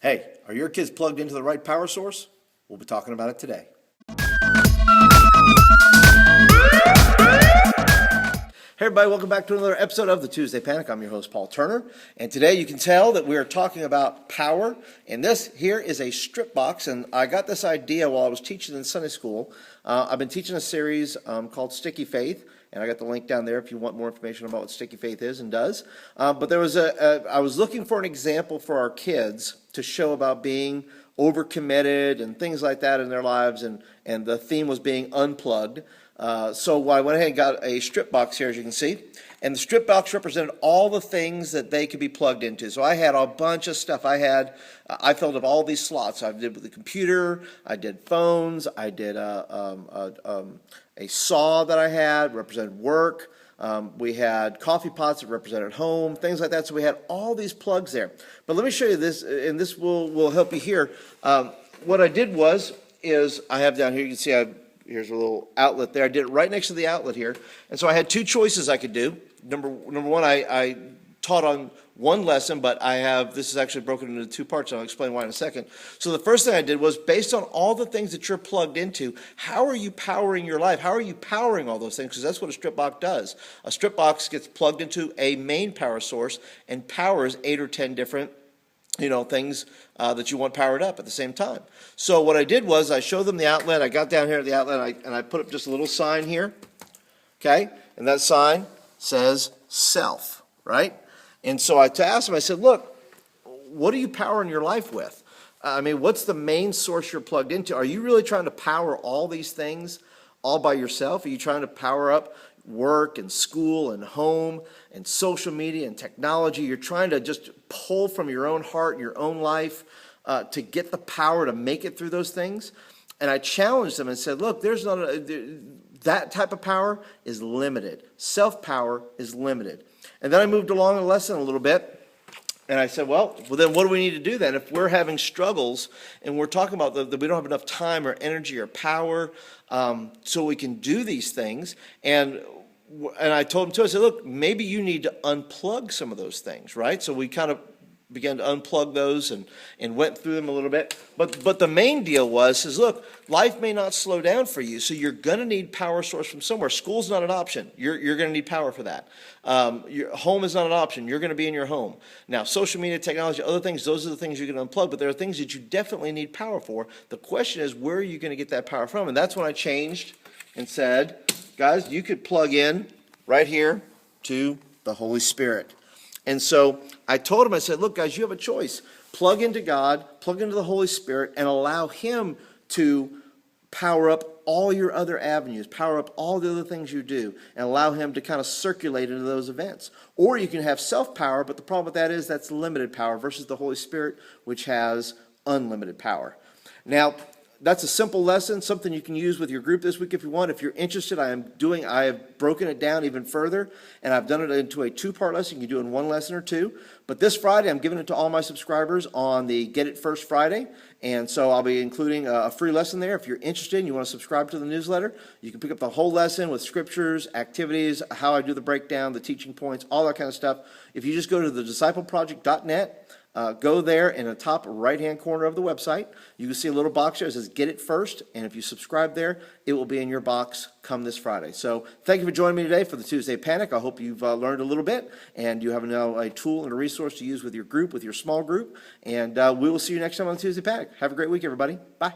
Hey, are your kids plugged into the right power source? We'll be talking about it today. Hey everybody, welcome back to another episode of the Tuesday Panic. I'm your host, Paul Turner, and today you can tell that we are talking about power, and this here is a strip box, and I got this idea while I was teaching in Sunday school. I've been teaching a series called Sticky Faith, and I got the link down there if you want more information about what Sticky Faith is and does. But there was I was looking for an example for our kids to show about being overcommitted and things like that in their lives, and the theme was being unplugged. So I went ahead and got a strip box here, as you can see, and the strip box represented all the things that they could be plugged into. So I had a bunch of stuff. I filled up all these slots. I did with the computer, I did phones, I did a saw that I had, represented work. We had coffee pots that represented home, things like that. So we had all these plugs there. But let me show you this, and this will help you here. What I did is I have down here, you can see here's a little outlet there. I did it right next to the outlet here. And so I had two choices I could do. Number one, I taught on one lesson, but this is actually broken into two parts, and I'll explain why in a second. So the first thing I did was, based on all the things that you're plugged into, how are you powering your life? How are you powering all those things? Because that's what a strip box does. A strip box gets plugged into a main power source and powers 8 or 10 different things that you want powered up at the same time. So what I did was I showed them the outlet. I got down here at the outlet and I put up just a little sign here, okay? And that sign says self, right? And so I asked them, I said, look, what are you powering your life with? What's the main source you're plugged into? Are you really trying to power all these things all by yourself? Are you trying to power up work and school and home and social media and technology? You're trying to just pull from your own heart, your own life, to get the power to make it through those things. And I challenged them and said, look, that type of power is limited. Self-power is limited. And then I moved along the lesson a little bit. And I said, well, then what do we need to do then? If we're having struggles and we're talking about that we don't have enough time or energy or power so we can do these things. And I told him too, I said, look, maybe you need to unplug some of those things, right? So we kind of began to unplug those and went through them a little bit. But the main deal is look, life may not slow down for you, so you're going to need power source from somewhere. School's not an option. You're going to need power for that. Your home is not an option. You're going to be in your home. Now, social media, technology, other things, those are the things you're going to unplug, but there are things that you definitely need power for. The question is, where are you going to get that power from? And that's when I changed and said, guys, you could plug in right here to the Holy Spirit. And so I told him, I said, look, guys, you have a choice. Plug into God, plug into the Holy Spirit, and allow Him to power up all your other avenues, power up all the other things you do, and allow Him to kind of circulate into those events. Or you can have self-power, but the problem with that is that's limited power versus the Holy Spirit, which has unlimited power. Now, that's a simple lesson, something you can use with your group this week if you want. If you're interested, I have broken it down even further, and I've done it into a 2-part lesson. You can do it in one lesson or two. But this Friday, I'm giving it to all my subscribers on the Get It First Friday, and so I'll be including a free lesson there. If you're interested and you want to subscribe to the newsletter, you can pick up the whole lesson with scriptures, activities, how I do the breakdown, the teaching points, all that kind of stuff. If you just go to thediscipleproject.net, go there in the top right-hand corner of the website. You can see a little box there that says Get It First, and if you subscribe there, it will be in your box come this Friday. So thank you for joining me today for the Tuesday Panic. I hope you've learned a little bit, and you have now a tool and a resource to use with your group, with your small group, and we will see you next time on the Tuesday Panic. Have a great week, everybody. Bye.